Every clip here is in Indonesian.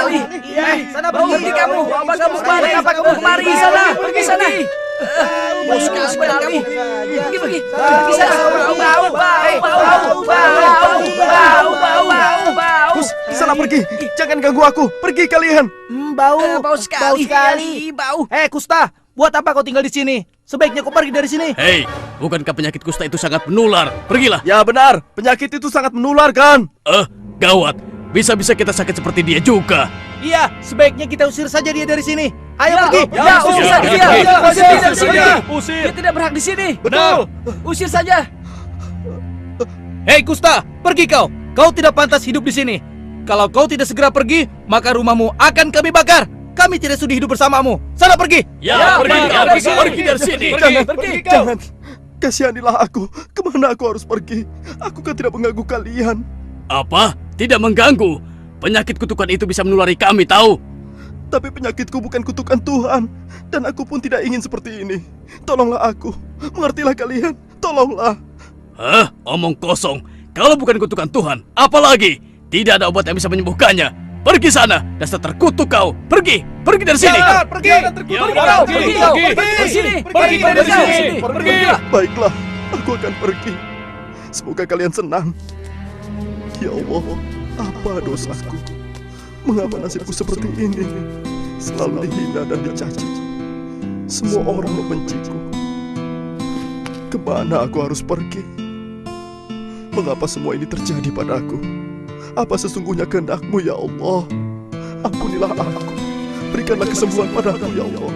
sekali. Sana pergi kamu. Apa kamu kemari? Kenapa kamu kemari? Pergi sana, pergi sana. Bau sekali sepeda kamu. Pergi sana. Bau. Kus, sana pergi. Jangan ganggu aku. Pergi kalian. Bau. Bau sekali. Bau. Kusta, buat apa kau tinggal di sini? Sebaiknya kau pergi dari sini. Hei, bukankah penyakit kusta itu sangat menular? Pergilah. Ya benar, penyakit itu sangat menular kan? Gawat. Bisa-bisa kita sakit seperti dia juga. Iya, sebaiknya kita usir saja dia dari sini. Ayo pergi. Ya, usir saja dia. Usir dia dari sini. Usir. Dia tidak berhak di sini. Betul. Usir saja. Hei Kusta, pergi kau. Kau tidak pantas hidup di sini. Kalau kau tidak segera pergi, maka rumahmu akan kami bakar. Kami tidak sudi hidup bersamamu. Sana pergi. Ya, pergi dari sini. Jangan. Kasihanilah aku. Kemana aku harus pergi? Aku kan tidak mengganggu kalian. Apa? Tidak mengganggu. Penyakit kutukan itu bisa menulari kami, tahu? Tapi penyakitku bukan kutukan Tuhan. Dan aku pun tidak ingin seperti ini. Tolonglah aku. Mengertilah kalian. Tolonglah. Omong kosong. Kalau bukan kutukan Tuhan, apa lagi? Tidak ada obat yang bisa menyembuhkannya. Pergi sana, dasar terkutuk kau. Pergi dari sini. Pergi. Baiklah, aku akan pergi. Semoga kalian senang. Ya Allah, apa dosaku? Mengapa nasibku seperti ini? Selalu dihina dan dicaci. Semua orang membenciku. Kemana aku harus pergi? Mengapa semua ini terjadi padaku? Apa sesungguhnya kehendak-Mu ya Allah? Ampunilah aku. Berikanlah kesembuhan padaku ya Allah.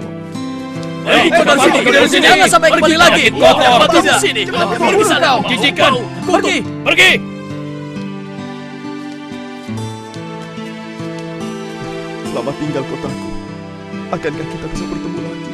Hei, pergi dari sini. Jangan sampai kembali lagi. Kotor di sini. Pergi sana. Jijikan. Pergi. Selamat tinggal kotaku. Akankah kita bisa bertemu lagi?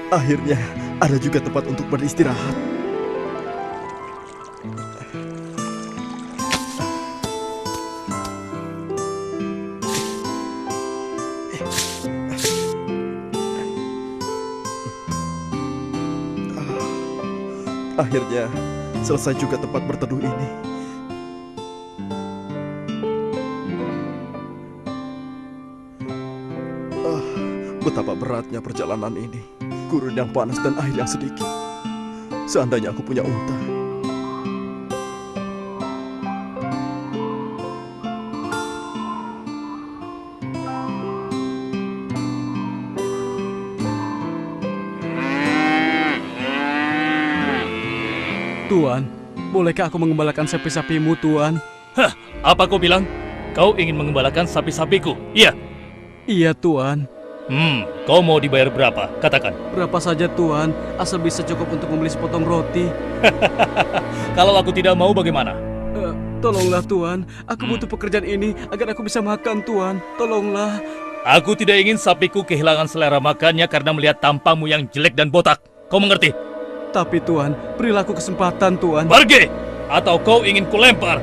Akhirnya ada juga tempat untuk beristirahat. Akhirnya selesai juga tempat berteduh ini. Betapa beratnya perjalanan ini. Gurun yang panas dan air yang sedikit. Seandainya aku punya unta. Tuan, bolehkah aku mengembalakan sapi-sapimu, Tuan? Apa kau bilang? Kau ingin mengembalakan sapi-sapiku? Iya. Iya, Tuan. Kau mau dibayar berapa? Katakan. Berapa saja, Tuan, asal bisa cukup untuk membeli sepotong roti. Kalau aku tidak mau bagaimana? Tolonglah, Tuan. Aku butuh pekerjaan ini agar aku bisa makan, Tuan. Tolonglah. Aku tidak ingin sapiku kehilangan selera makannya karena melihat tampangmu yang jelek dan botak. Kau mengerti? Tapi, Tuan, berilah aku kesempatan, Tuan. Pergi! Atau kau ingin kulempar?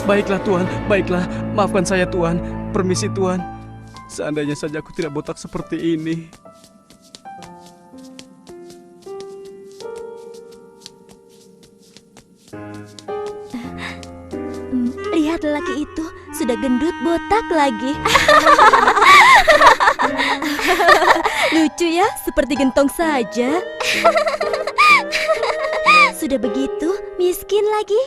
Baiklah, Tuan. Baiklah. Maafkan saya, Tuan. Permisi, Tuan. Seandainya saja aku tidak botak seperti ini. Lihat lelaki itu, sudah gendut botak lagi. Lucu ya, seperti gentong saja. Sudah begitu, miskin lagi.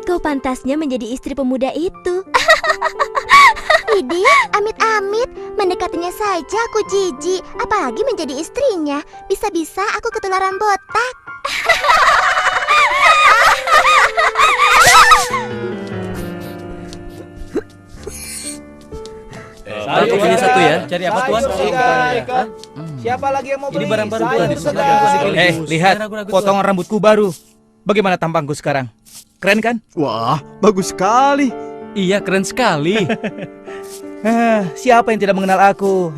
Kau pantasnya menjadi istri pemuda itu. Widih, amit-amit, mendekatinya saja aku jijik, apalagi menjadi istrinya. Bisa-bisa aku ketularan botak. Satu pilih satu ya. Cari apa, Tuan? Siapa lagi yang mau beli? Ini barang-barang Sayur Tuan. segar. Lihat, potongan rambutku baru. Bagaimana tampangku sekarang? Keren kan? Wah, bagus sekali. Iya, keren sekali. Siapa yang tidak mengenal aku?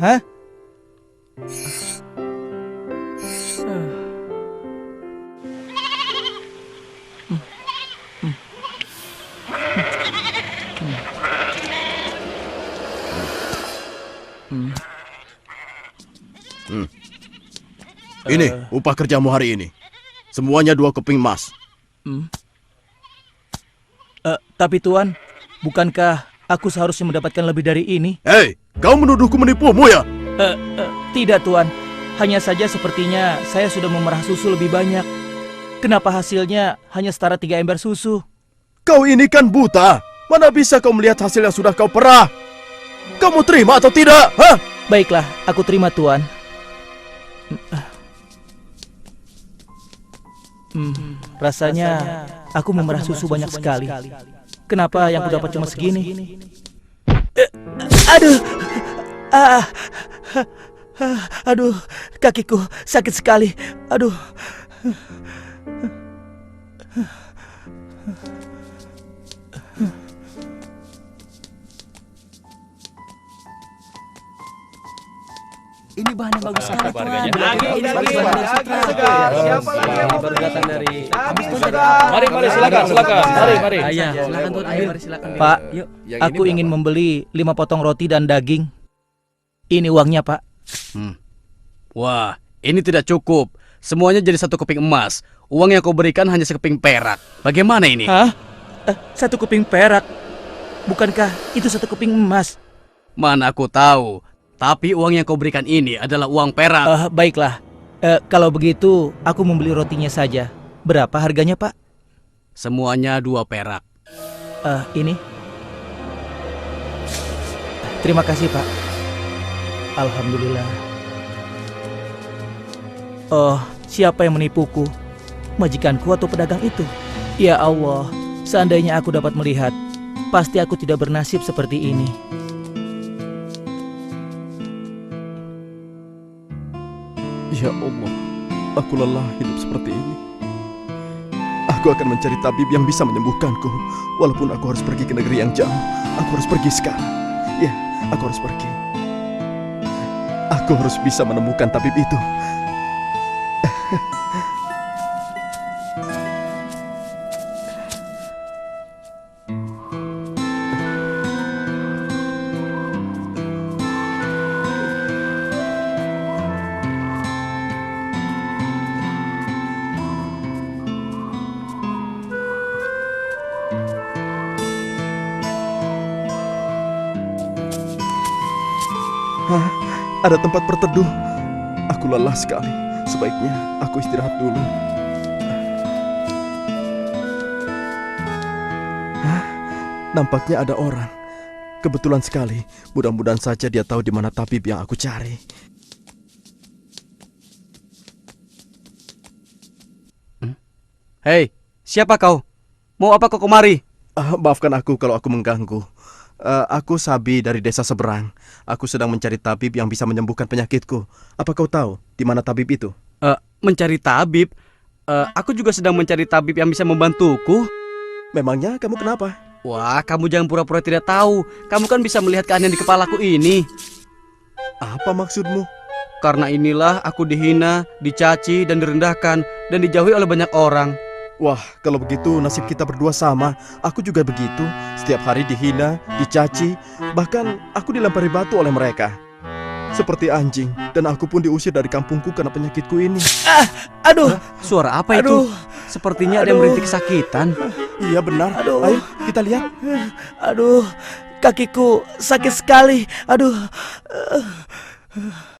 Ini upah kerjamu hari ini. Semuanya 2 keping emas. Tapi Tuan, bukankah aku seharusnya mendapatkan lebih dari ini? Hei, kau menuduhku menipumu ya? Tidak Tuan, hanya saja sepertinya saya sudah memerah susu lebih banyak. Kenapa hasilnya hanya setara 3 ember susu? Kau ini kan buta. Mana bisa kau melihat hasil yang sudah kau perah? Kamu terima atau tidak? Hah? Baiklah, aku terima Tuan. Rasanya aku memerah susu banyak sekali. Kenapa yang ku dapat cuma segini? Aduh, aduh, kakiku sakit sekali. Aduh. Ini bahan yang bagus sekali, Tuan. Harganya. Siapa lagi yang baru datang dari? Mari silakan. Mari. Silakan Tuan. Ayo, mari silakan. Pak, aku ingin membeli 5 potong roti dan daging. Ini uangnya, Pak. Wah, ini tidak cukup. Semuanya jadi 1 keping emas. Uang yang kau berikan hanya sekeping perak. Bagaimana ini? Hah? 1 keping perak? Bukankah itu 1 keping emas? Mana aku tahu. Tapi uang yang kau berikan ini adalah uang perak. Baiklah. Kalau begitu, aku membeli rotinya saja. Berapa harganya, Pak? Semuanya 2 perak. Ini. Terima kasih, Pak. Alhamdulillah. Oh, siapa yang menipuku? Majikanku atau pedagang itu? Ya Allah, seandainya aku dapat melihat, pasti aku tidak bernasib seperti ini. Ya Allah, aku lelah hidup seperti ini. Aku akan mencari tabib yang bisa menyembuhkanku. Walaupun aku harus pergi ke negeri yang jauh, aku harus pergi sekarang. Ya, aku harus pergi. Aku harus bisa menemukan tabib itu. Ada tempat berteduh. Aku lelah sekali. Sebaiknya aku istirahat dulu. Nampaknya ada orang. Kebetulan sekali. Mudah-mudahan saja dia tahu di mana tabib yang aku cari. Hei, siapa kau? Mau apa kau kemari? Maafkan aku kalau aku mengganggu. Aku Sabi dari desa seberang. Aku sedang mencari tabib yang bisa menyembuhkan penyakitku. Apa kau tahu di mana tabib itu? Mencari tabib? Aku juga sedang mencari tabib yang bisa membantuku. Memangnya kamu kenapa? Wah, kamu jangan pura-pura tidak tahu. Kamu kan bisa melihat keanehan di kepalaku ini. Apa maksudmu? Karena inilah aku dihina, dicaci, dan direndahkan, dan dijauhi oleh banyak orang. Wah, kalau begitu nasib kita berdua sama. Aku juga begitu. Setiap hari dihina, dicaci, bahkan aku dilempari batu oleh mereka. Seperti anjing, dan aku pun diusir dari kampungku karena penyakitku ini. Aduh, Suara apa itu? Sepertinya ada yang merintih kesakitan. Iya benar. Ayo kita lihat. aduh, kakiku sakit sekali. Aduh.